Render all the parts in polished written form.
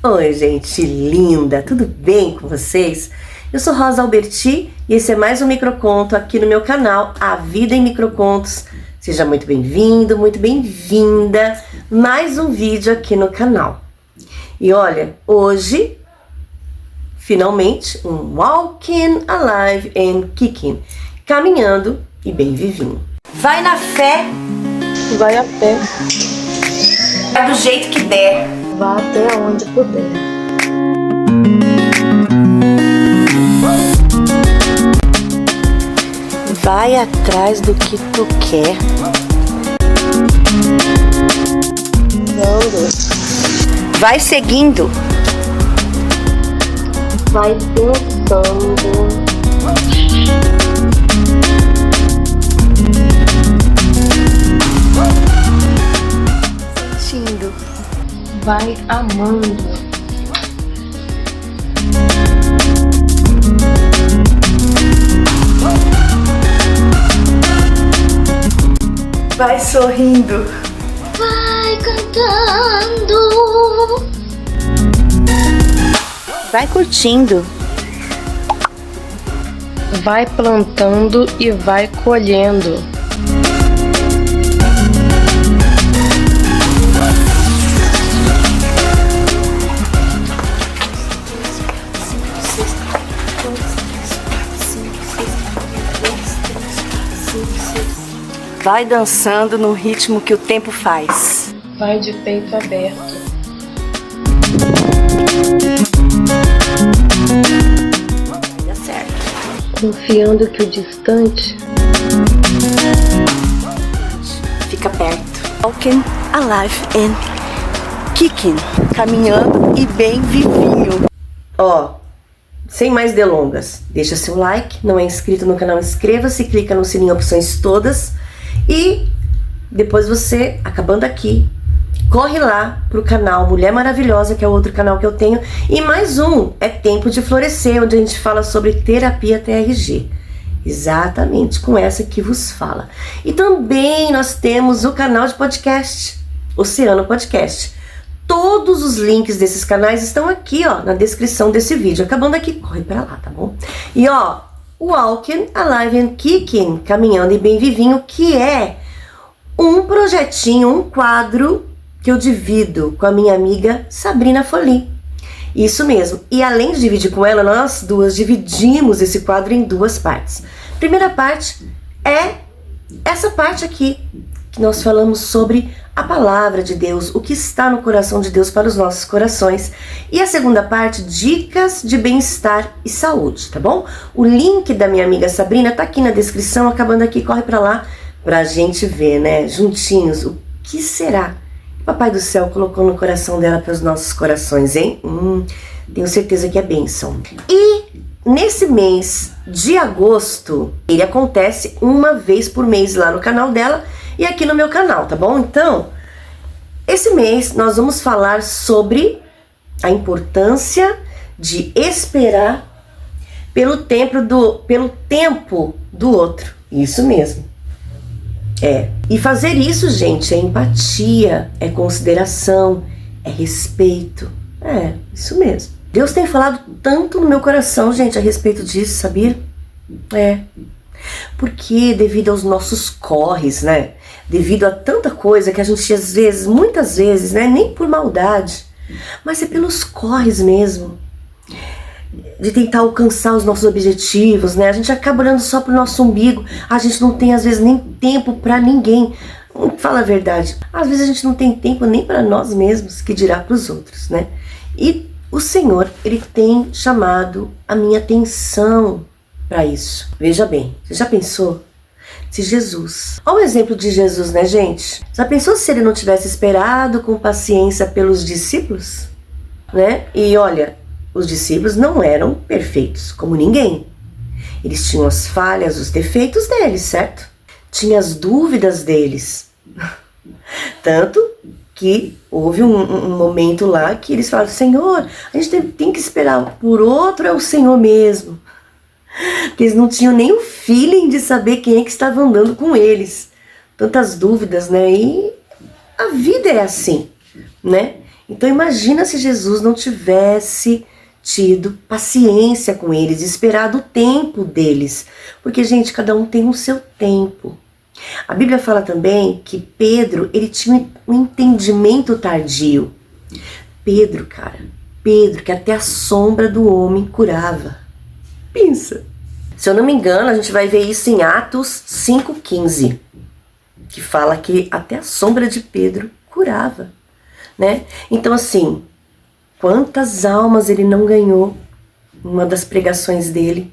Oi, gente linda, tudo bem com vocês? Eu sou Rosa Alberti e esse é mais um microconto aqui no meu canal, A Vida em Microcontos. Seja muito bem-vindo, muito bem-vinda. Mais um vídeo aqui no canal. E olha, hoje, finalmente, um Walking, Alive and Kicking. Caminhando e bem vivinho. Vai na fé. Vai a pé. Vai do jeito que der. Vá até onde puder. Vai atrás do que tu quer. Vai seguindo. Vai pensando. Sentindo. Vai amando. Vai sorrindo. Vai cantando. Vai curtindo. Vai plantando e vai colhendo. Vai dançando no ritmo que o tempo faz. Vai de peito aberto. Vai dar certo. Confiando que o distante Fica perto. Walking, alive and kicking. Caminhando e bem vivinho. Ó, sem mais delongas, deixa seu like, não é inscrito no canal, inscreva-se, clica no sininho opções todas e depois você, acabando aqui, corre lá pro canal Mulher Maravilhosa, que é outro canal que eu tenho, e mais um é Tempo de Florescer, onde a gente fala sobre terapia TRG. Exatamente, com essa que vos fala. E também nós temos o canal de podcast, Oceano Podcast. Todos os links desses canais estão aqui, ó, na descrição desse vídeo. Acabando aqui, corre pra lá, tá bom? E ó, Walking, Alive and Kicking, Caminhando e Bem Vivinho, que é um projetinho, um quadro que eu divido com a minha amiga Sabrina Foli. Isso mesmo. E além de dividir com ela, nós duas dividimos esse quadro em duas partes. Primeira parte é essa parte aqui, que nós falamos sobre a palavra de Deus, o que está no coração de Deus para os nossos corações. E a segunda parte, dicas de bem-estar e saúde, tá bom? O link da minha amiga Sabrina tá aqui na descrição, acabando aqui, corre pra lá pra gente ver, né, juntinhos, o que será que o Papai do Céu colocou no coração dela para os nossos corações, hein? Tenho certeza que é bênção. E nesse mês de agosto, ele acontece uma vez por mês lá no canal dela e aqui no meu canal, tá bom? Então, esse mês nós vamos falar sobre a importância de esperar pelo tempo do outro. Isso mesmo. E fazer isso, gente, é empatia, é consideração, é respeito. Isso mesmo. Deus tem falado tanto no meu coração, gente, a respeito disso, sabia? Porque devido aos nossos corres, né? Devido a tanta coisa que a gente às vezes, muitas vezes, né? Nem por maldade, mas é pelos corres mesmo. De tentar alcançar os nossos objetivos, né? A gente acaba olhando só pro nosso umbigo. A gente não tem, às vezes, nem tempo pra ninguém. Fala a verdade. Às vezes a gente não tem tempo nem para nós mesmos, que dirá pros outros, né? E o Senhor, Ele tem chamado a minha atenção para isso. Veja bem, você já pensou? Se Jesus... Olha o exemplo de Jesus, né, gente? Já pensou se Ele não tivesse esperado com paciência pelos discípulos? Né? E olha, os discípulos não eram perfeitos, como ninguém. Eles tinham as falhas, os defeitos deles, certo? Tinha as dúvidas deles. Tanto que houve um momento lá que eles falaram: Senhor, a gente tem que esperar por outro, é o Senhor mesmo. Porque eles não tinham nem o feeling de saber quem é que estava andando com eles. Tantas dúvidas, né? E a vida é assim, né? Então imagina se Jesus não tivesse tido paciência com eles, esperado o tempo deles. Porque, gente, cada um tem o seu tempo. A Bíblia fala também que Pedro, ele tinha um entendimento tardio. Pedro, que até a sombra do homem curava. Pensa. Se eu não me engano, a gente vai ver isso em Atos 5,15, que fala que até a sombra de Pedro curava, né? Então, assim, quantas almas ele não ganhou numa das pregações dele?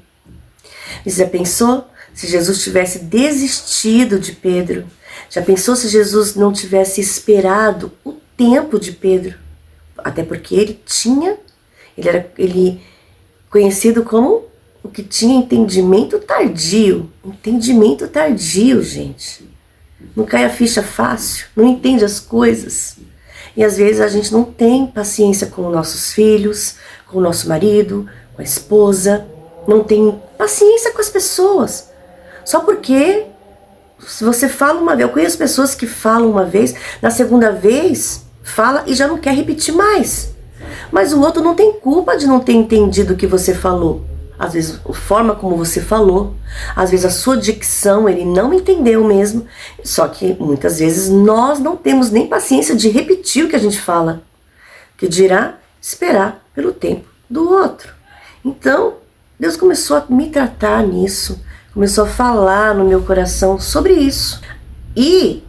Você já pensou se Jesus tivesse desistido de Pedro? Já pensou se Jesus não tivesse esperado o tempo de Pedro? Até porque ele era conhecido como o que tinha entendimento tardio. Entendimento tardio, gente. Não cai a ficha fácil, não entende as coisas. E às vezes a gente não tem paciência com os nossos filhos, com o nosso marido, com a esposa. Não tem paciência com as pessoas. Só porque se você fala uma vez, eu conheço pessoas que falam uma vez, na segunda vez fala e já não quer repetir mais. Mas o outro não tem culpa de não ter entendido o que você falou. Às vezes a forma como você falou, às vezes a sua dicção, ele não entendeu mesmo. Só que muitas vezes nós não temos nem paciência de repetir o que a gente fala, que dirá esperar pelo tempo do outro. Então, Deus começou a me tratar nisso, começou a falar no meu coração sobre isso. E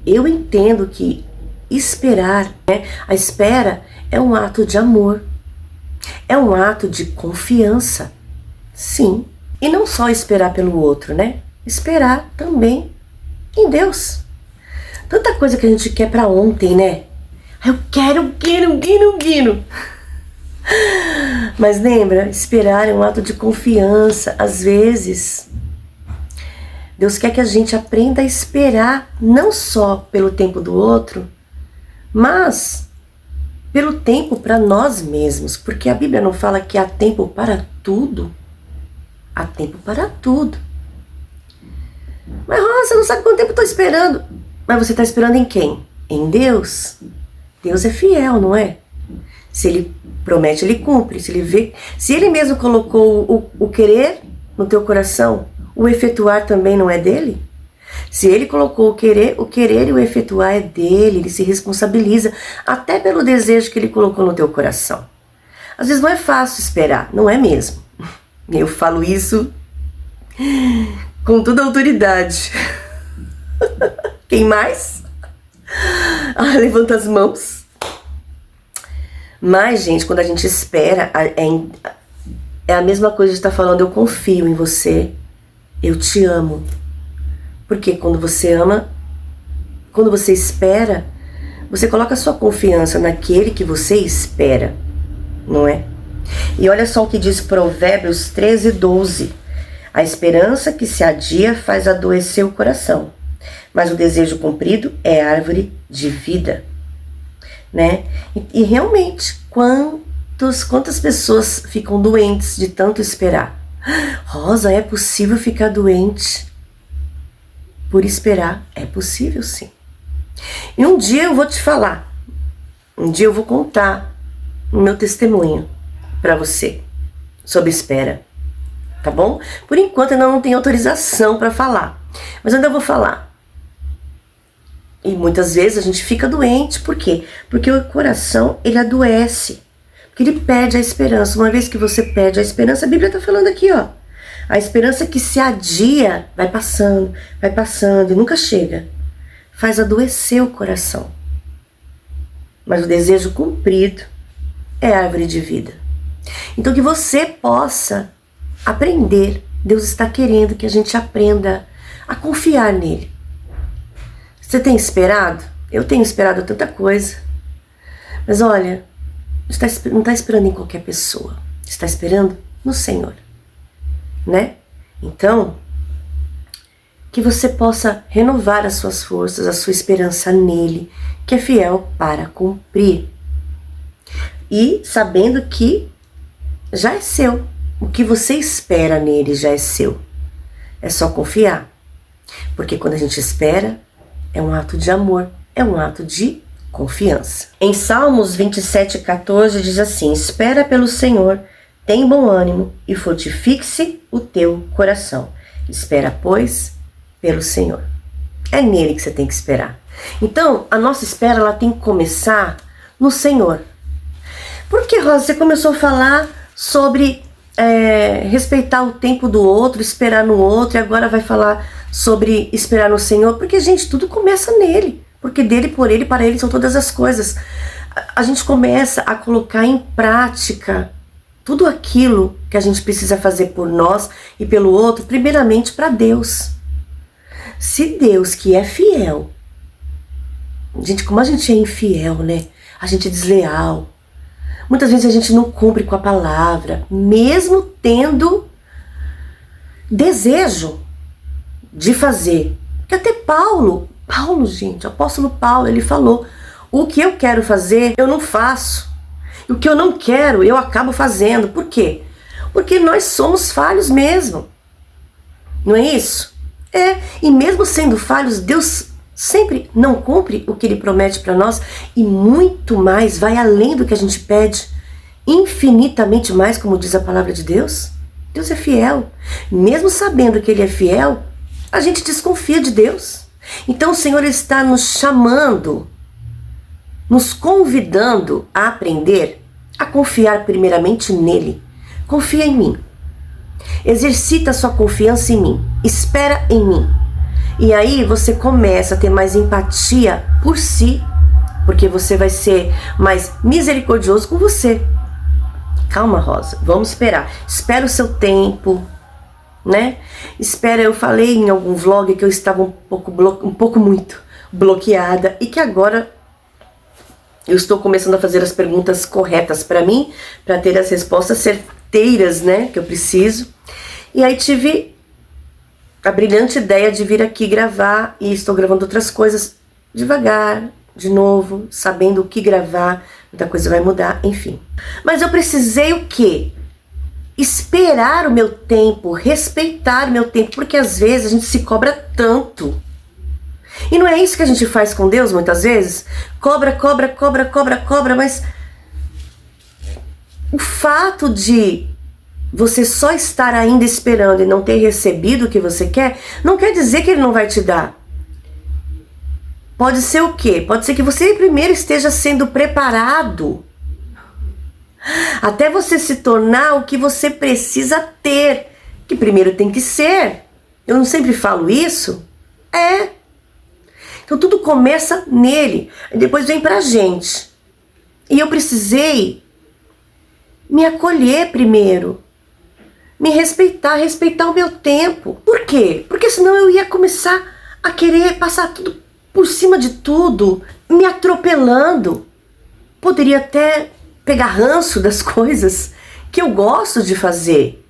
eu entendo que esperar, a espera é um ato de amor, é um ato de confiança, sim. E não só esperar pelo outro, né? Esperar também em Deus. Tanta coisa que a gente quer pra ontem, né? Eu quero, quero. Mas lembra, esperar é um ato de confiança. Às vezes, Deus quer que a gente aprenda a esperar, não só pelo tempo do outro, mas pelo tempo para nós mesmos. Porque a Bíblia não fala que há tempo para tudo? Há tempo para tudo. Mas você não sabe quanto tempo eu estou esperando. Mas você está esperando em quem? Em Deus. Deus é fiel, não é? Se Ele promete, Ele cumpre. Se Ele mesmo colocou o querer no teu coração, o efetuar também não é dele? Se Ele colocou o querer e o efetuar é dele. Ele se responsabiliza até pelo desejo que Ele colocou no teu coração. Às vezes não é fácil esperar, não é mesmo? Eu falo isso com toda a autoridade. Quem mais? Levanta as mãos. Mas, gente, quando a gente espera, é a mesma coisa de estar falando, eu confio em você, eu te amo. Porque quando você ama, quando você espera, você coloca a sua confiança naquele que você espera, não é? E olha só o que diz Provérbios 13:12. A esperança que se adia faz adoecer o coração, mas o desejo cumprido é árvore de vida, né? E realmente, quantas pessoas ficam doentes de tanto esperar? Rosa, é possível ficar doente por esperar? É possível, sim. E um dia eu vou te falar, um dia eu vou contar o meu testemunho para você sobre espera, tá bom? Por enquanto eu não tenho autorização para falar, mas eu ainda vou falar. E muitas vezes a gente fica doente, por quê? Porque o coração, ele adoece, porque ele perde a esperança. Uma vez que você perde a esperança, a Bíblia está falando aqui, ó, a esperança que se adia vai passando e nunca chega, faz adoecer o coração. Mas o desejo cumprido é árvore de vida. Então que você possa aprender. Deus está querendo que a gente aprenda a confiar nele. Você tem esperado? Eu tenho esperado tanta coisa. Mas olha, não está esperando em qualquer pessoa. Está esperando no Senhor, né? Então, que você possa renovar as suas forças, a sua esperança nele, que é fiel para cumprir. E sabendo que já é seu. O que você espera nele já é seu. É só confiar. Porque quando a gente espera, é um ato de amor, é um ato de confiança. Em Salmos 27:14 diz assim: espera pelo Senhor, tem bom ânimo e fortifique-se o teu coração. Espera, pois, pelo Senhor. É nele que você tem que esperar. Então, a nossa espera ela tem que começar no Senhor. Por que, Rosa, você começou a falar sobre respeitar o tempo do outro, esperar no outro, e agora vai falar sobre esperar no Senhor? Porque, gente, tudo começa nele. Porque dele, por ele, para ele são todas as coisas. A gente começa a colocar em prática tudo aquilo que a gente precisa fazer por nós e pelo outro, primeiramente para Deus. Se Deus, que é fiel, gente, como a gente é infiel, né? A gente é desleal. Muitas vezes a gente não cumpre com a palavra, mesmo tendo desejo de fazer. Porque até Paulo, gente, o apóstolo Paulo, ele falou: o que eu quero fazer, eu não faço. E o que eu não quero, eu acabo fazendo. Por quê? Porque nós somos falhos mesmo. Não é isso? E mesmo sendo falhos, Deus sempre não cumpre o que Ele promete para nós e muito mais, vai além do que a gente pede, infinitamente mais, como diz a palavra de Deus. Deus é fiel. Mesmo sabendo que Ele é fiel, a gente desconfia de Deus. Então o Senhor está nos chamando, nos convidando a aprender a confiar primeiramente nele. Confia em mim. Exercita a sua confiança em mim. Espera em mim. E aí você começa a ter mais empatia por si, porque você vai ser mais misericordioso com você. Calma, Rosa, vamos esperar. Espera o seu tempo, né? Espera, eu falei em algum vlog que eu estava muito bloqueada e que agora eu estou começando a fazer as perguntas corretas para mim, para ter as respostas certeiras, né, que eu preciso. E aí tive a brilhante ideia de vir aqui gravar, e estou gravando outras coisas devagar, de novo, sabendo o que gravar, muita coisa vai mudar, enfim. Mas eu precisei o quê? Esperar o meu tempo, respeitar o meu tempo, porque às vezes a gente se cobra tanto. E não é isso que a gente faz com Deus muitas vezes? Cobra, mas o fato de você só estar ainda esperando e não ter recebido o que você quer, não quer dizer que Ele não vai te dar. Pode ser o quê? Pode ser que você primeiro esteja sendo preparado até você se tornar o que você precisa ter, que primeiro tem que ser. Eu não sempre falo isso? Então tudo começa nele, e depois vem pra gente. E eu precisei me acolher primeiro, me respeitar o meu tempo. Por quê? Porque senão eu ia começar a querer passar tudo por cima de tudo, me atropelando. Poderia até pegar ranço das coisas que eu gosto de fazer.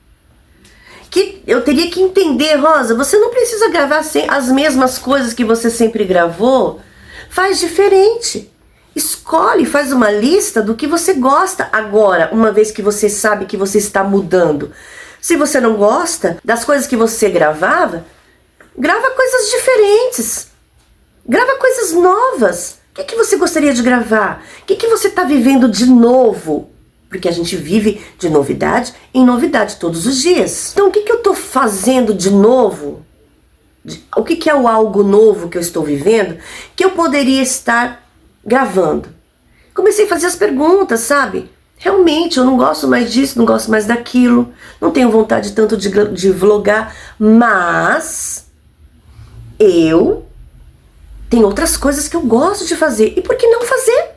Que eu teria que entender, Rosa, você não precisa gravar as mesmas coisas que você sempre gravou. Faz diferente. Escolhe, faz uma lista do que você gosta agora, uma vez que você sabe que você está mudando. Se você não gosta das coisas que você gravava, grava coisas diferentes. Grava coisas novas. O que você gostaria de gravar? O que você está vivendo de novo? Porque a gente vive de novidade em novidade todos os dias. Então o que eu estou fazendo de novo? O que é o algo novo que eu estou vivendo que eu poderia estar gravando? Comecei a fazer as perguntas, sabe? Realmente eu não gosto mais disso, não gosto mais daquilo, não tenho vontade tanto de vlogar, mas eu tenho outras coisas que eu gosto de fazer. E por que não fazer?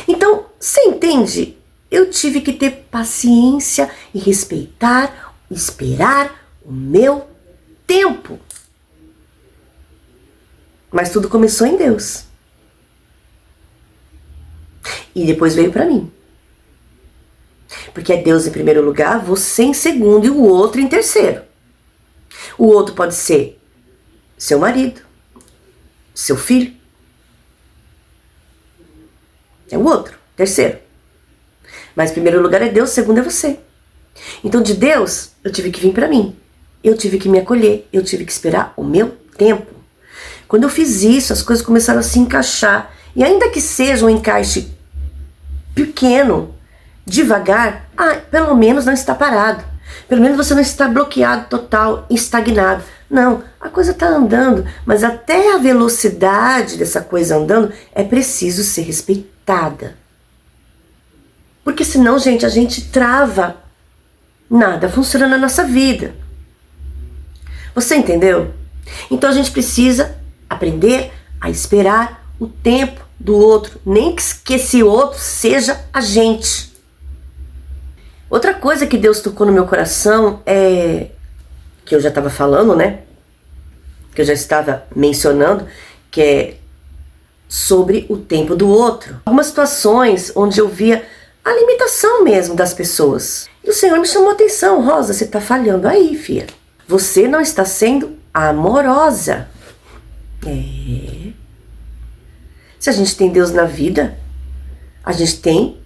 Então, você entende? Eu tive que ter paciência e respeitar, esperar o meu tempo. Mas tudo começou em Deus. E depois veio para mim. Porque é Deus em primeiro lugar, você em segundo e o outro em terceiro. O outro pode ser seu marido, seu filho. É o outro, terceiro. Mas em primeiro lugar é Deus, segundo é você. Então de Deus eu tive que vir para mim. Eu tive que me acolher, eu tive que esperar o meu tempo. Quando eu fiz isso, as coisas começaram a se encaixar. E ainda que seja um encaixe pequeno, devagar, pelo menos não está parado. Pelo menos você não está bloqueado total, estagnado. Não, a coisa está andando, mas até a velocidade dessa coisa andando é preciso ser respeitada. Porque senão, gente, a gente trava. Nada funciona na nossa vida. Você entendeu? Então a gente precisa aprender a esperar o tempo do outro, nem que esse outro seja a gente. Outra coisa que Deus tocou no meu coração é, que eu já estava falando, né? Que eu já estava mencionando, que é sobre o tempo do outro. Algumas situações onde eu via a limitação mesmo das pessoas. E o Senhor me chamou a atenção. Rosa, você está falhando aí, filha. Você não está sendo amorosa. Se a gente tem Deus na vida, a gente tem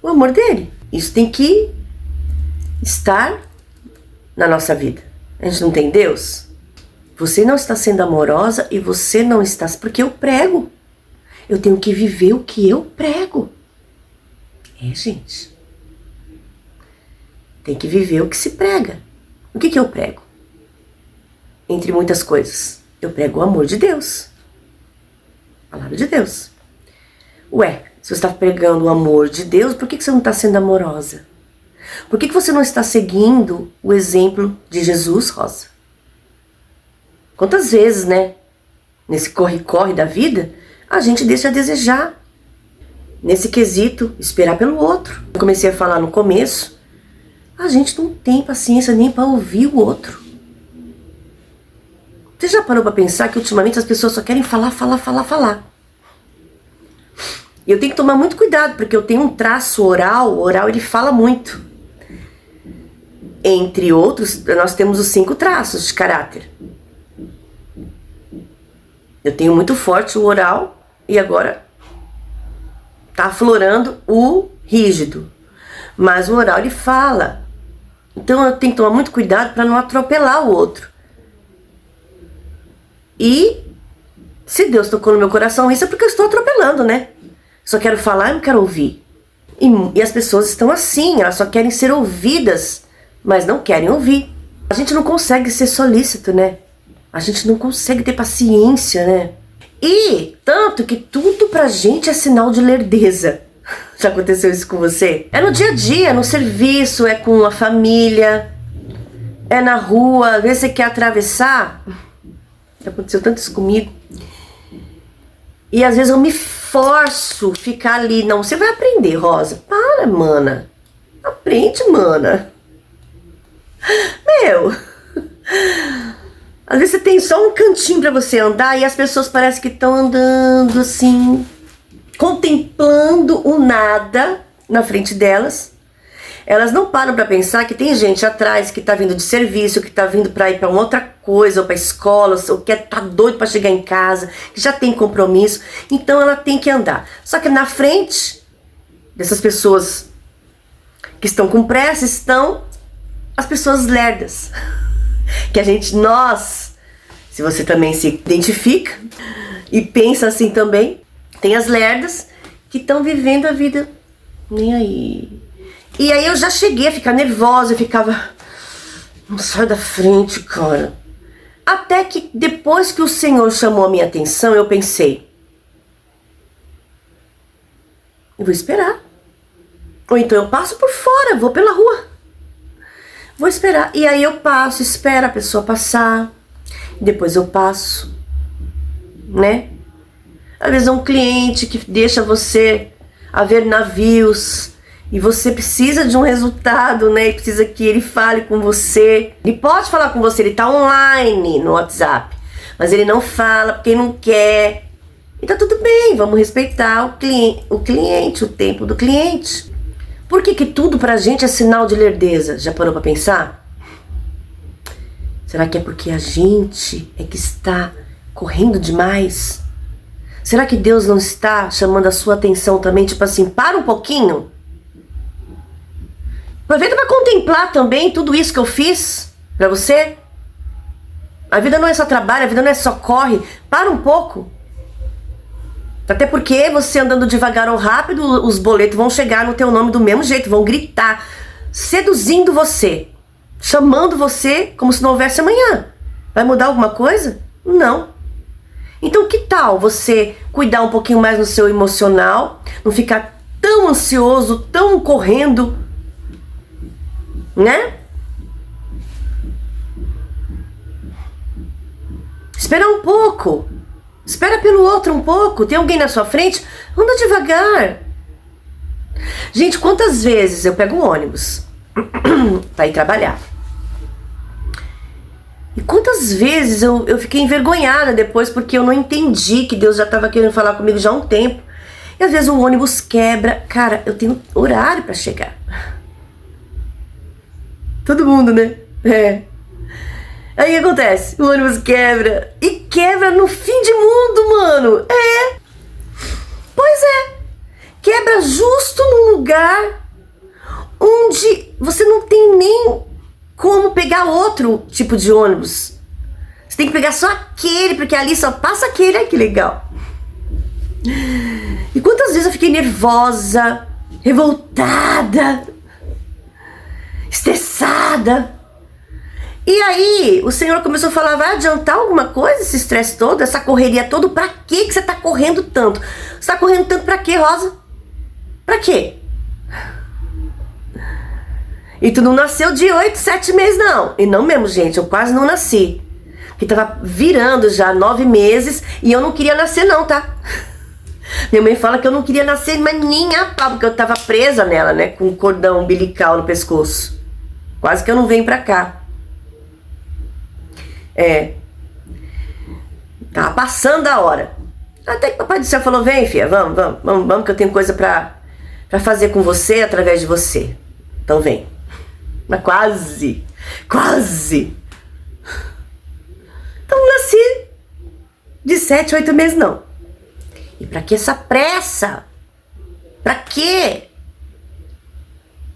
o amor dele. Isso tem que estar na nossa vida. A gente não tem Deus? Você não está sendo amorosa e você não está... Porque eu prego. Eu tenho que viver o que eu prego. Gente. Tem que viver o que se prega. O que eu prego? Entre muitas coisas. Eu prego o amor de Deus. A palavra de Deus. Ué, se você está pregando o amor de Deus, por que você não está sendo amorosa? Por que você não está seguindo o exemplo de Jesus, Rosa? Quantas vezes, né? Nesse corre-corre da vida, a gente deixa a desejar. Nesse quesito, esperar pelo outro. Eu comecei a falar no começo, a gente não tem paciência nem para ouvir o outro. Você já parou para pensar que ultimamente as pessoas só querem falar? E eu tenho que tomar muito cuidado, porque eu tenho um traço oral, o oral ele fala muito. Entre outros, nós temos os 5 traços de caráter. Eu tenho muito forte o oral e agora tá aflorando o rígido. Mas o oral ele fala. Então eu tenho que tomar muito cuidado para não atropelar o outro. E se Deus tocou no meu coração isso é porque eu estou atropelando, né? Só quero falar e não quero ouvir. E as pessoas estão assim, elas só querem ser ouvidas, mas não querem ouvir. A gente não consegue ser solícito, né? A gente não consegue ter paciência, né? E tanto que tudo pra gente é sinal de lerdeza. Já aconteceu isso com você? É no dia a dia, no serviço, é com a família, é na rua, às vezes você quer atravessar. Já aconteceu tanto isso comigo. E às vezes eu me forço a ficar ali. Não, você vai aprender, Rosa. Para, mana. Aprende, mana. Meu. Às vezes você tem só um cantinho pra você andar e as pessoas parecem que estão andando assim, contemplando o nada na frente delas. Elas não param pra pensar que tem gente atrás que tá vindo de serviço, que tá vindo pra ir pra uma outra coisa, ou pra escola, ou que tá doido pra chegar em casa, que já tem compromisso. Então ela tem que andar. Só que na frente dessas pessoas que estão com pressa, estão as pessoas lerdas. Que a gente, se você também se identifica e pensa assim também, tem as lerdas que estão vivendo a vida nem aí. E aí eu já cheguei a ficar nervosa, eu ficava, não sai da frente, cara. Até que depois que o Senhor chamou a minha atenção, eu pensei, eu vou esperar. Ou então eu passo por fora, vou pela rua. Vou esperar. E aí eu passo, espero a pessoa passar. Depois eu passo, né? Às vezes é um cliente que deixa você a ver navios e você precisa de um resultado, né? E precisa que ele fale com você. Ele pode falar com você, ele tá online no WhatsApp, mas ele não fala porque ele não quer. E tá tudo bem, vamos respeitar o cliente, o tempo do cliente. Por que tudo pra gente é sinal de lerdeza? Já parou pra pensar? Será que é porque a gente é que está correndo demais? Será que Deus não está chamando a sua atenção também? Tipo assim, para um pouquinho. Aproveita para contemplar também tudo isso que eu fiz pra você. A vida não é só trabalho, a vida não é só corre. Para um pouco. Até porque você andando devagar ou rápido, os boletos vão chegar no teu nome do mesmo jeito, vão gritar, seduzindo você, chamando você como se não houvesse amanhã. Vai mudar alguma coisa? Não. Então que tal você cuidar um pouquinho mais do seu emocional, não ficar tão ansioso, tão correndo, né? Espera um pouco. Espera pelo outro um pouco. Tem alguém na sua frente? Anda devagar. Gente, quantas vezes eu pego um ônibus para ir trabalhar? E quantas vezes eu fiquei envergonhada depois porque eu não entendi que Deus já estava querendo falar comigo já há um tempo. E às vezes o ônibus quebra. Cara, eu tenho horário para chegar. Todo mundo, né? É. Aí o que acontece? O ônibus quebra. E quebra no fim de mundo, mano. É. Pois é. Quebra justo no lugar onde você não tem nem como pegar outro tipo de ônibus. Você tem que pegar só aquele, porque ali só passa aquele. Ai, que legal. E quantas vezes eu fiquei nervosa, revoltada, estressada. E aí, o Senhor começou a falar, vai adiantar alguma coisa esse estresse todo, essa correria toda? Pra que você tá correndo tanto? Você tá correndo tanto pra quê, Rosa? Pra quê? E tu não nasceu de 8, 7 meses, não. E não mesmo, gente, eu quase não nasci. Que tava virando já 9 meses e eu não queria nascer não, tá? Minha mãe fala que eu não queria nascer, mas nem a pau, porque eu tava presa nela, né? Com um cordão umbilical no pescoço. Quase que eu não venho pra cá. É. Tava passando a hora. Até que o Papai do Céu falou, vem, filha, vamos que eu tenho coisa pra fazer com você, através de você. Então vem. Mas quase. Então não nasci de 7, 8 meses, não. E pra que essa pressa? Pra quê?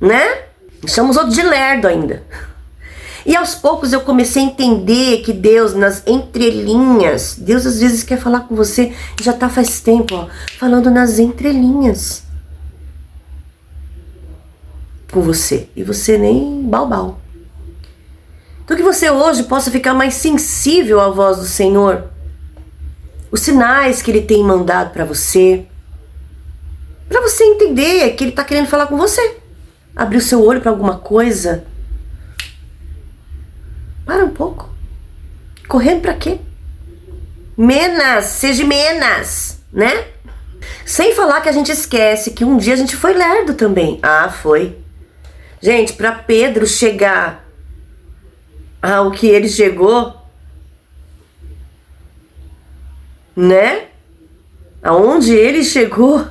Né? Chamamos outro de lerdo ainda. E aos poucos eu comecei a entender que Deus, nas entrelinhas, Deus às vezes quer falar com você, já tá faz tempo, ó, falando nas entrelinhas com você. E você nem balbal. Então que você hoje possa ficar mais sensível à voz do Senhor, os sinais que Ele tem mandado para você entender que Ele tá querendo falar com você. Abrir o seu olho para alguma coisa. Para um pouco. Correndo pra quê? Menos, seja menos, né? Sem falar que a gente esquece que um dia a gente foi lerdo também. Ah, foi. Gente, pra Pedro chegar ao que ele chegou, né? Aonde ele chegou,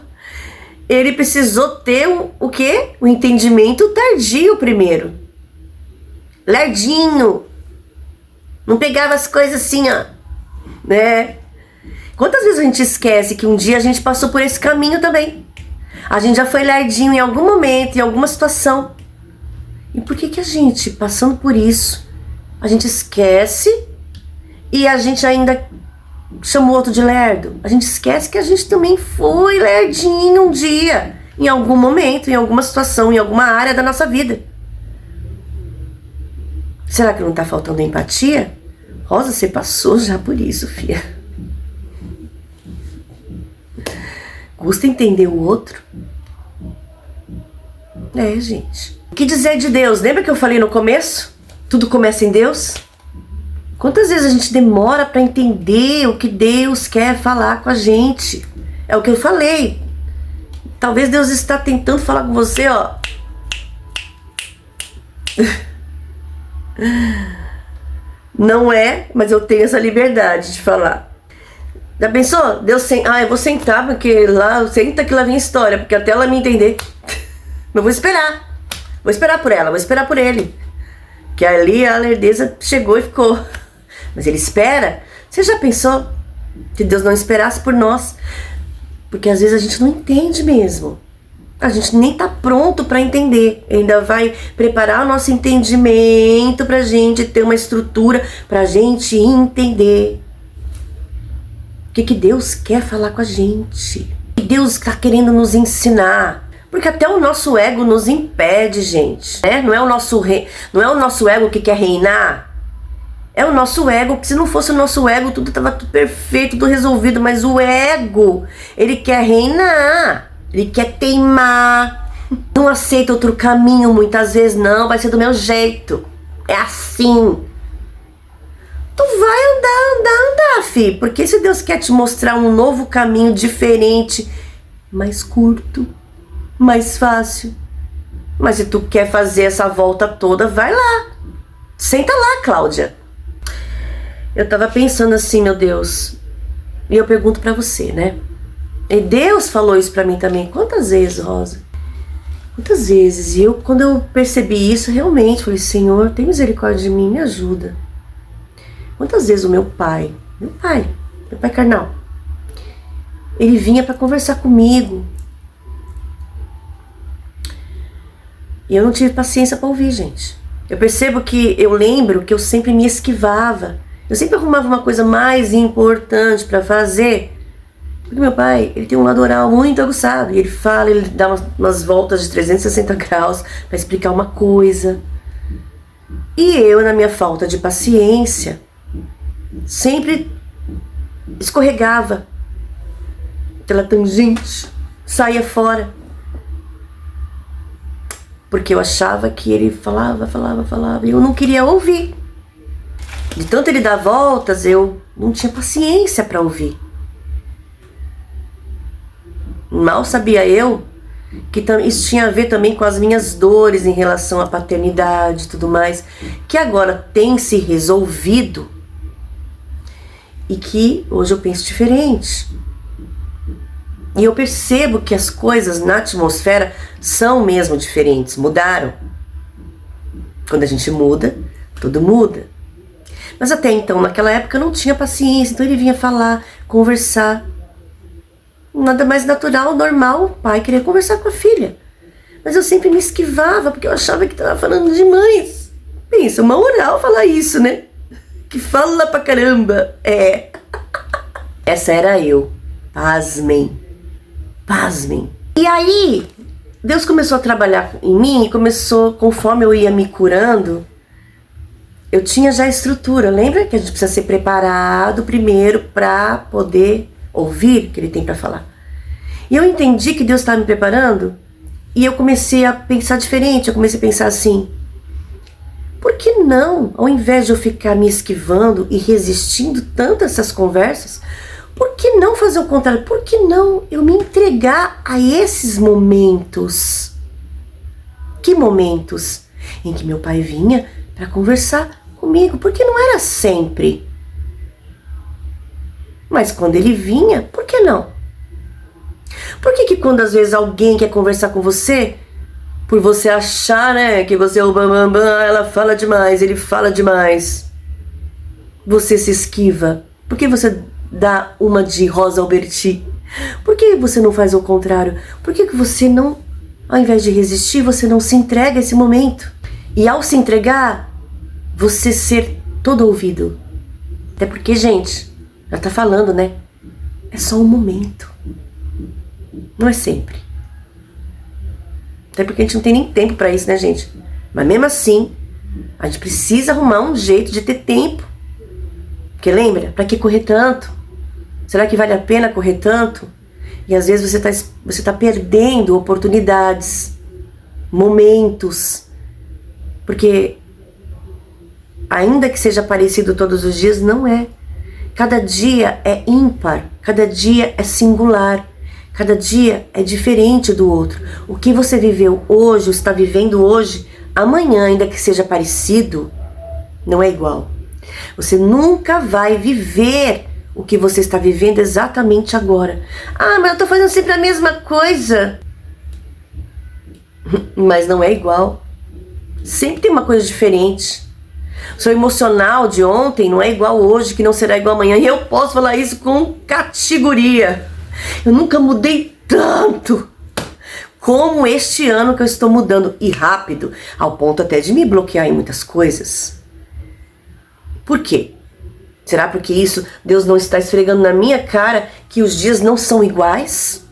ele precisou ter o quê? O entendimento tardio primeiro. Lerdinho. Não pegava as coisas assim, ó, né? Quantas vezes a gente esquece que um dia a gente passou por esse caminho também? A gente já foi lerdinho em algum momento, em alguma situação. E por que a gente, passando por isso, a gente esquece e a gente ainda chama o outro de lerdo? A gente esquece que a gente também foi lerdinho um dia, em algum momento, em alguma situação, em alguma área da nossa vida. Será que não tá faltando empatia? Rosa, você passou já por isso, filha. Custa entender o outro. É, gente. O que dizer de Deus? Lembra que eu falei no começo? Tudo começa em Deus? Quantas vezes a gente demora para entender o que Deus quer falar com a gente? É o que eu falei. Talvez Deus está tentando falar com você, ó. Não é, mas eu tenho essa liberdade de falar. Já pensou? Deus eu vou sentar, porque lá, senta que lá vem história, porque até ela me entender. Eu vou esperar. Vou esperar por ela, vou esperar por ele. Que ali a lerdeza chegou e ficou. Mas ele espera. Você já pensou que Deus não esperasse por nós? Porque às vezes a gente não entende mesmo. A gente nem tá pronto para entender. Ainda vai preparar o nosso entendimento pra gente ter uma estrutura pra gente entender que Deus quer falar com a gente. E Deus está querendo nos ensinar. Porque até o nosso ego nos impede, gente. Não é o nosso ego que quer reinar. É o nosso ego, que se não fosse o nosso ego, tudo estava tudo perfeito, tudo resolvido. Mas o ego, ele quer reinar. Ele quer teimar. Não aceita outro caminho muitas vezes, não. Vai ser do meu jeito. É assim. Tu vai andar, fi. Porque se Deus quer te mostrar um novo caminho diferente, mais curto, mais fácil. Mas se tu quer fazer essa volta toda, vai lá. Senta lá, Cláudia. Eu tava pensando assim, meu Deus. E eu pergunto pra você, né? E Deus falou isso pra mim também. Quantas vezes, Rosa? Quantas vezes? E quando eu percebi isso, realmente falei, Senhor, tem misericórdia de mim, me ajuda. Quantas vezes o meu pai carnal, ele vinha para conversar comigo e eu não tive paciência para ouvir, gente. Eu percebo que eu lembro que eu sempre me esquivava, eu sempre arrumava uma coisa mais importante para fazer, porque meu pai, ele tem um lado oral muito aguçado e ele fala, ele dá umas voltas de 360 graus para explicar uma coisa, e eu, na minha falta de paciência, sempre escorregava pela tangente, saía fora, porque eu achava que ele falava e eu não queria ouvir. De tanto ele dar voltas, eu não tinha paciência para ouvir. Mal sabia eu que isso tinha a ver também com as minhas dores em relação à paternidade e tudo mais, que agora tem se resolvido. E que hoje eu penso diferente. E eu percebo que as coisas na atmosfera são mesmo diferentes, mudaram. Quando a gente muda, tudo muda. Mas até então, naquela época, eu não tinha paciência, então ele vinha falar, conversar. Nada mais natural, normal, o pai queria conversar com a filha. Mas eu sempre me esquivava, porque eu achava que estava falando demais. Pensa, uma oral falar isso, né? Que fala pra caramba. Essa era eu. Pasmem. E aí, Deus começou a trabalhar em mim e começou, conforme eu ia me curando, eu tinha já a estrutura. Lembra que a gente precisa ser preparado primeiro para poder ouvir o que ele tem para falar? E eu entendi que Deus estava me preparando e eu comecei a pensar diferente. Eu comecei a pensar assim, por que não, ao invés de eu ficar me esquivando e resistindo tanto a essas conversas, por que não fazer o contrário? Por que não eu me entregar a esses momentos? Que momentos? Em que meu pai vinha para conversar comigo, porque não era sempre. Mas quando ele vinha, por que não? Por que quando às vezes alguém quer conversar com você, por você achar, né, que você é o bambambam, ela fala demais, ele fala demais, você se esquiva? Por que você dá uma de Rosa Alberti? Por que você não faz o contrário? Por que você não, ao invés de resistir, você não se entrega a esse momento? E ao se entregar, você ser todo ouvido. Até porque, gente, já tá falando, né? É só um momento. Não é sempre. Até porque a gente não tem nem tempo pra isso, né, gente? Mas mesmo assim, a gente precisa arrumar um jeito de ter tempo. Porque lembra? Pra que correr tanto? Será que vale a pena correr tanto? E às vezes você tá perdendo oportunidades, momentos. Porque ainda que seja parecido todos os dias, não é. Cada dia é ímpar, cada dia é singular. Cada dia é diferente do outro. O que você viveu hoje, está vivendo hoje, amanhã, ainda que seja parecido, não é igual. Você nunca vai viver o que você está vivendo exatamente agora. Ah, mas eu estou fazendo sempre a mesma coisa. Mas não é igual. Sempre tem uma coisa diferente. O seu emocional de ontem não é igual hoje, que não será igual amanhã. E eu posso falar isso com categoria. Eu nunca mudei tanto como este ano que eu estou mudando, e rápido, ao ponto até de me bloquear em muitas coisas. Por quê? Será porque isso Deus não está esfregando na minha cara que os dias não são iguais?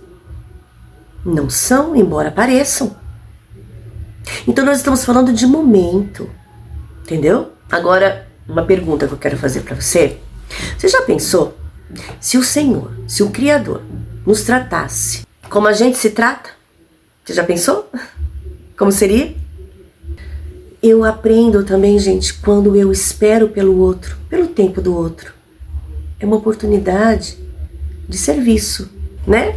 Não são, embora pareçam. Então nós estamos falando de momento, entendeu? Agora, uma pergunta que eu quero fazer para você. Você já pensou se o Senhor, se o Criador nos tratasse como a gente se trata? Você já pensou? Como seria? Eu aprendo também, gente, quando eu espero pelo outro, pelo tempo do outro. É uma oportunidade de serviço, né?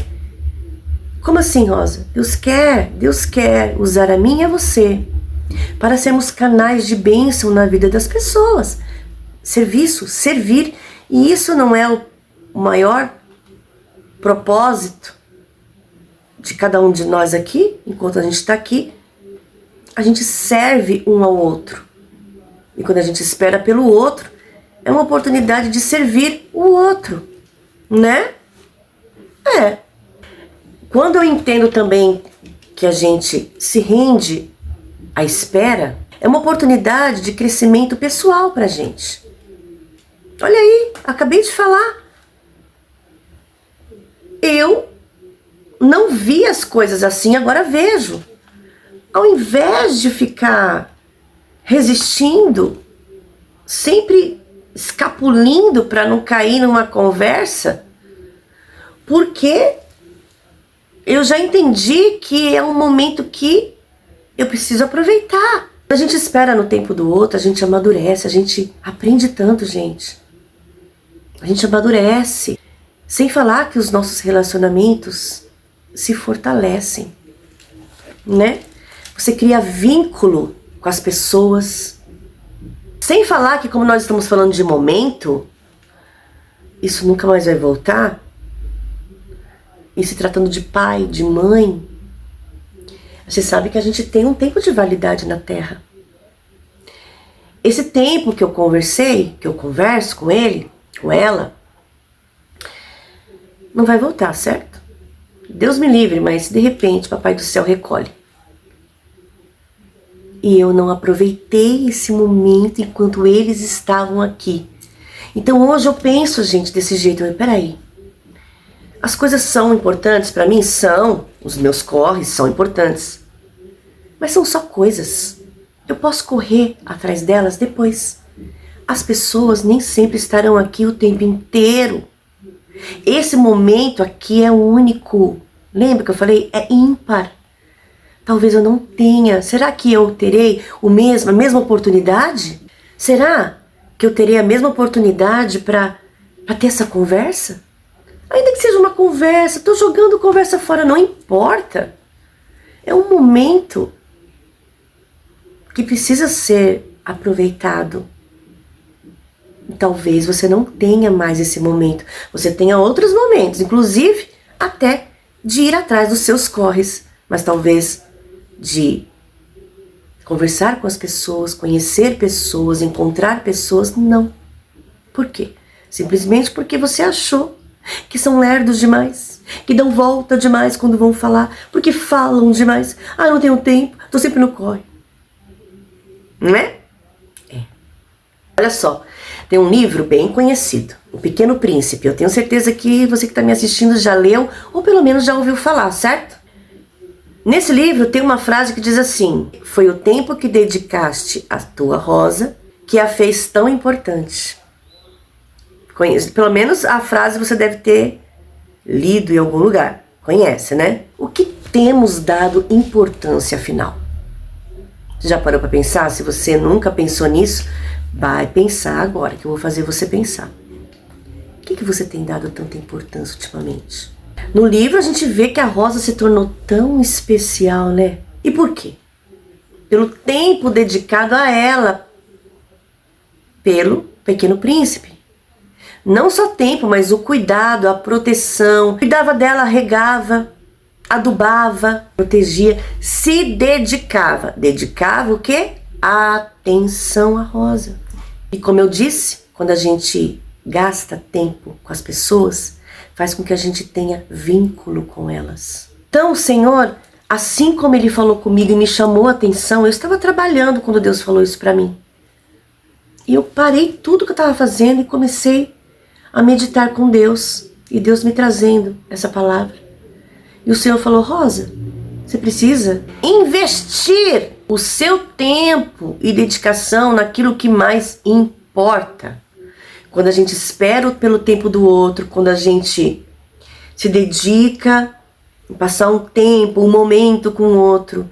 Como assim, Rosa? Deus quer usar a mim e a você para sermos canais de bênção na vida das pessoas. Serviço, servir. E isso não é o maior propósito de cada um de nós aqui, enquanto a gente está aqui. A gente serve um ao outro. E quando a gente espera pelo outro, é uma oportunidade de servir o outro, né? Quando eu entendo também que a gente se rende à espera, é uma oportunidade de crescimento pessoal pra gente. Olha aí, acabei de falar. Eu não vi as coisas assim, agora vejo. Ao invés de ficar resistindo, sempre escapulindo para não cair numa conversa, porque eu já entendi que é um momento que eu preciso aproveitar. A gente espera no tempo do outro, a gente amadurece, a gente aprende tanto, gente. A gente amadurece. Sem falar que os nossos relacionamentos se fortalecem, né? Você cria vínculo com as pessoas. Sem falar que, como nós estamos falando de momento, isso nunca mais vai voltar. E se tratando de pai, de mãe, você sabe que a gente tem um tempo de validade na Terra. Esse tempo que eu converso com ele, com ela, não vai voltar, certo? Deus me livre, mas de repente Papai do Céu recolhe. E eu não aproveitei esse momento enquanto eles estavam aqui. Então hoje eu penso, gente, desse jeito. Peraí, as coisas são importantes para mim? São. Os meus corres são importantes. Mas são só coisas. Eu posso correr atrás delas depois. As pessoas nem sempre estarão aqui o tempo inteiro. Esse momento aqui é único. Lembra que eu falei? É ímpar. Talvez eu não tenha. Será que eu terei a mesma oportunidade? Será que eu terei a mesma oportunidade para ter essa conversa? Ainda que seja uma conversa, estou jogando conversa fora, não importa. É um momento que precisa ser aproveitado. E talvez você não tenha mais esse momento. Você tenha outros momentos, inclusive até de ir atrás dos seus corres. Mas talvez de conversar com as pessoas, conhecer pessoas, encontrar pessoas, não. Por quê? Simplesmente porque você achou que são lerdos demais, que dão volta demais quando vão falar, porque falam demais. Ah, eu não tenho tempo, tô sempre no corre. Não é? É. Olha só, tem um livro bem conhecido, O Pequeno Príncipe. Eu tenho certeza que você que está me assistindo já leu, ou pelo menos já ouviu falar, certo? Nesse livro tem uma frase que diz assim: foi o tempo que dedicaste à tua rosa que a fez tão importante. Pelo menos a frase você deve ter lido em algum lugar. Conhece, né? O que temos dado importância afinal? Você já parou para pensar? Se você nunca pensou nisso, vai pensar agora, que eu vou fazer você pensar. O que você tem dado tanta importância ultimamente? No livro a gente vê que a rosa se tornou tão especial, né? E por quê? Pelo tempo dedicado a ela, pelo Pequeno Príncipe. Não só tempo, mas o cuidado, a proteção. Cuidava dela, regava, adubava, protegia, se dedicava. Dedicava o quê? A atenção à rosa. E como eu disse, quando a gente gasta tempo com as pessoas, faz com que a gente tenha vínculo com elas. Então, o Senhor, assim como Ele falou comigo e me chamou a atenção, eu estava trabalhando quando Deus falou isso para mim. E eu parei tudo que eu estava fazendo e comecei a meditar com Deus. E Deus me trazendo essa palavra. E o Senhor falou: Rosa, você precisa investir o seu tempo e dedicação naquilo que mais importa. Quando a gente espera pelo tempo do outro, quando a gente se dedica em passar um tempo, um momento com o outro,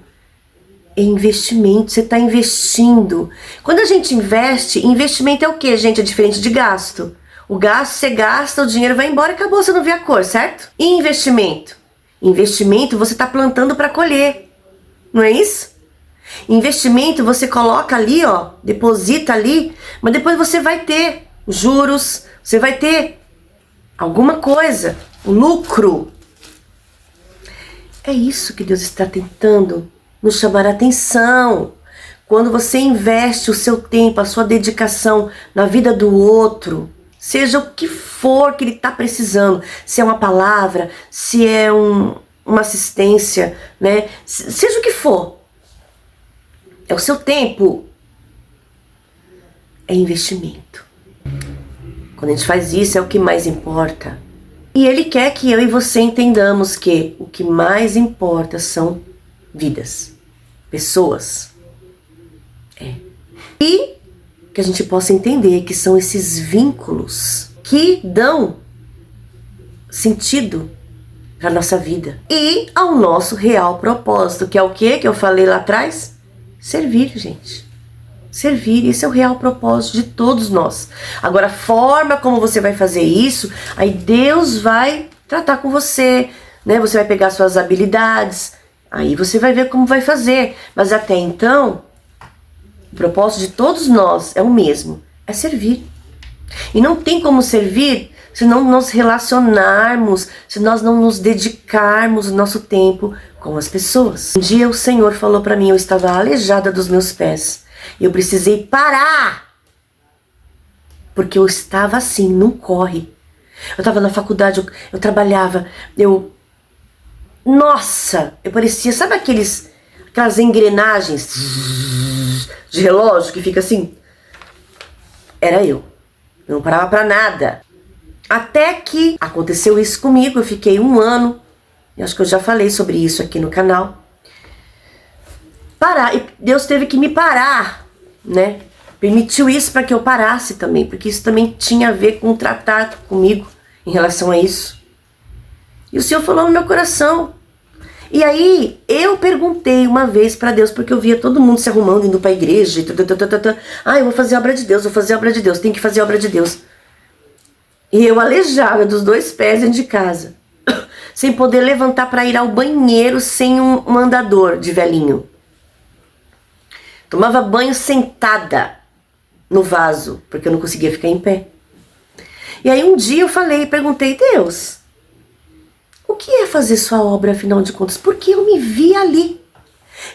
é investimento, você está investindo. Quando a gente investe, investimento é o quê, gente? É diferente de gasto. O gasto, você gasta, o dinheiro vai embora e acabou, você não vê a cor, certo? E investimento? Investimento, você está plantando para colher, não é isso? Investimento, você coloca ali, ó, deposita ali, mas depois você vai ter juros, você vai ter alguma coisa, lucro. É isso que Deus está tentando nos chamar a atenção. Quando você investe o seu tempo, a sua dedicação na vida do outro, seja o que for que ele está precisando, se é uma palavra, se é uma assistência, né? Seja o que for, é o seu tempo, é investimento. Quando a gente faz isso, é o que mais importa. E Ele quer que eu e você entendamos que o que mais importa são vidas, pessoas. E que a gente possa entender que são esses vínculos que dão sentido para a nossa vida e ao nosso real propósito, que é o que eu falei lá atrás? Servir, gente. Servir, esse é o real propósito de todos nós. Agora, a forma como você vai fazer isso, aí Deus vai tratar com você, né? Você vai pegar suas habilidades, aí você vai ver como vai fazer. Mas até então, o propósito de todos nós é o mesmo, é servir. E não tem como servir se não nos relacionarmos, se nós não nos dedicarmos o nosso tempo com as pessoas. Um dia o Senhor falou para mim, eu estava aleijada dos meus pés. E eu precisei parar. Porque eu estava assim, num corre. Eu estava na faculdade, eu trabalhava, Nossa, eu parecia, sabe aquelas engrenagens de relógio que fica assim? Era eu. Eu não parava pra nada. Até que aconteceu isso comigo, eu fiquei 1 ano. Eu acho que eu já falei sobre isso aqui no canal. E Deus teve que me parar, né? Permitiu isso para que eu parasse também, porque isso também tinha a ver com tratar comigo em relação a isso. E o Senhor falou no meu coração. E aí eu perguntei uma vez para Deus, porque eu via todo mundo se arrumando, indo para a igreja. Eu vou fazer a obra de Deus, tem que fazer a obra de Deus. E eu aleijada dos 2 pés dentro de casa, sem poder levantar para ir ao banheiro sem um andador de velhinho. Tomava banho sentada no vaso, porque eu não conseguia ficar em pé. E aí um dia eu perguntei, Deus, o que é fazer sua obra, afinal de contas? Porque eu me via ali.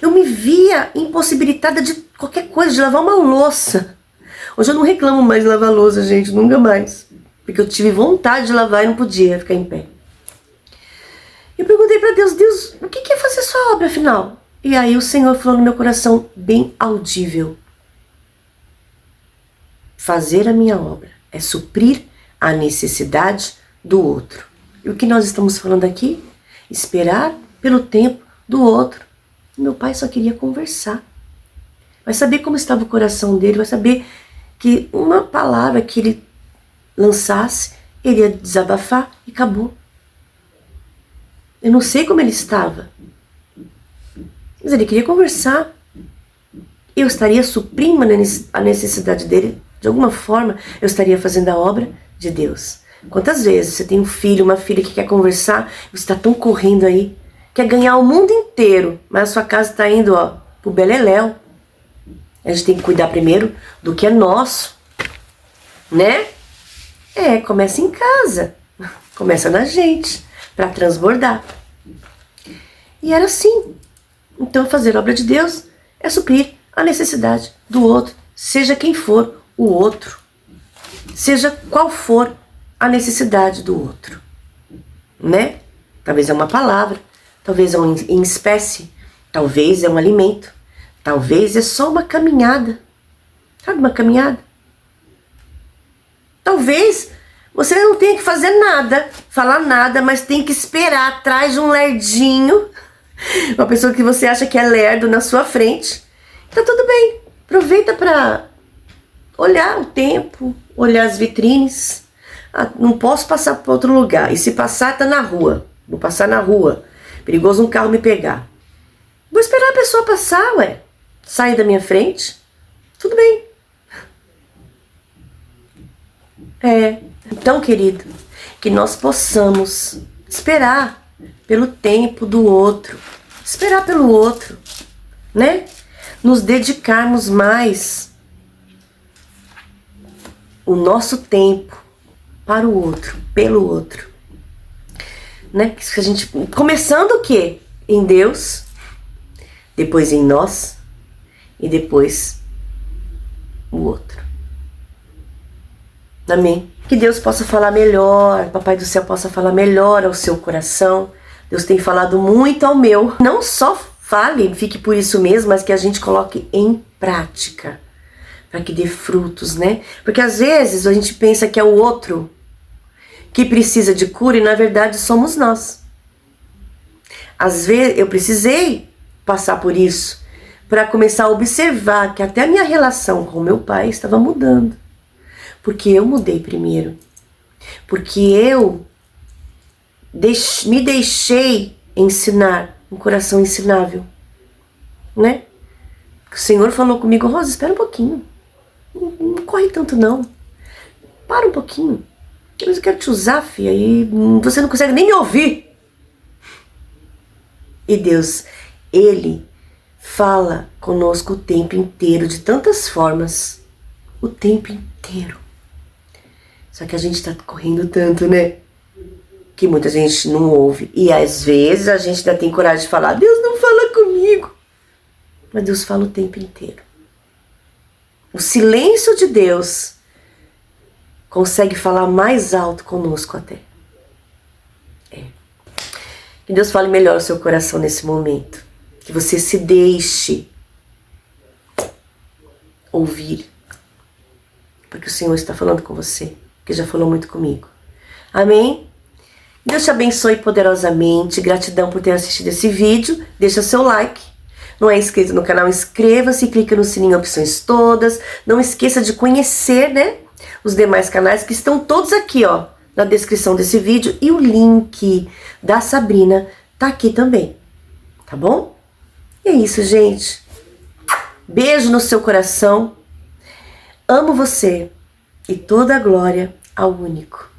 Eu me via impossibilitada de qualquer coisa, de lavar uma louça. Hoje eu não reclamo mais de lavar louça, gente, nunca mais. Porque eu tive vontade de lavar e não podia ficar em pé. Eu perguntei para Deus, o que é fazer sua obra, afinal? E aí o Senhor falou no meu coração, bem audível. Fazer a minha obra é suprir a necessidade do outro. E o que nós estamos falando aqui? Esperar pelo tempo do outro. Meu pai só queria conversar. Vai saber como estava o coração dele, vai saber que uma palavra que ele lançasse, ele ia desabafar e acabou. Eu não sei como ele estava, mas ele queria conversar. Eu estaria suprindo a necessidade dele. De alguma forma, eu estaria fazendo a obra de Deus. Quantas vezes você tem um filho, uma filha que quer conversar, você está tão correndo aí, quer ganhar o mundo inteiro, mas a sua casa está indo, pro beleléu. A gente tem que cuidar primeiro do que é nosso, né? Começa em casa, começa na gente, para transbordar. E era assim. Então fazer a obra de Deus é suprir a necessidade do outro, seja quem for o outro, seja qual for a necessidade do outro, né? Talvez é uma palavra, talvez é em espécie, talvez é um alimento, talvez é só uma caminhada. Sabe uma caminhada? Talvez você não tenha que fazer nada, falar nada, mas tem que esperar atrás de um lerdinho, uma pessoa que você acha que é lerdo na sua frente. Tá tudo bem, aproveita para olhar o tempo, olhar as vitrines. Ah, não posso passar para outro lugar, e se passar tá na rua, vou passar na rua, perigoso um carro me pegar. Vou esperar a pessoa passar, ué, sair da minha frente, tudo bem. Então, querido, que nós possamos esperar pelo tempo do outro, esperar pelo outro, né? Nos dedicarmos mais o nosso tempo para o outro, pelo outro, né? Que a gente, começando o quê? Em Deus, depois em nós e depois o outro. Amém? Que Deus possa falar melhor, Papai do Céu possa falar melhor ao seu coração. Deus tem falado muito ao meu. Não só fale, fique por isso mesmo, mas que a gente coloque em prática, para que dê frutos, né? Porque às vezes a gente pensa que é o outro que precisa de cura e na verdade somos nós. Às vezes eu precisei passar por isso para começar a observar que até a minha relação com meu pai estava mudando. Porque eu mudei primeiro. Porque eu me deixei ensinar, um coração ensinável, né? O Senhor falou comigo: Rosa, espera um pouquinho. Não corre tanto não. Para um pouquinho. Eu quero te usar, filha, e você não consegue nem me ouvir. E Deus, Ele fala conosco o tempo inteiro, de tantas formas. O tempo inteiro. Só que a gente tá correndo tanto, né? Que muita gente não ouve. E às vezes a gente ainda tem coragem de falar: Deus não fala comigo. Mas Deus fala o tempo inteiro. O silêncio de Deus consegue falar mais alto conosco até. Que Deus fale melhor ao seu coração nesse momento. Que você se deixe ouvir. Porque o Senhor está falando com você. Que já falou muito comigo. Amém? Deus te abençoe poderosamente. Gratidão por ter assistido esse vídeo. Deixa seu like. Não é inscrito no canal, inscreva-se, clica no sininho opções todas. Não esqueça de conhecer, né, os demais canais que estão todos aqui, ó, na descrição desse vídeo. E o link da Sabrina tá aqui também. Tá bom? E é isso, gente. Beijo no seu coração. Amo você. E toda a glória ao único.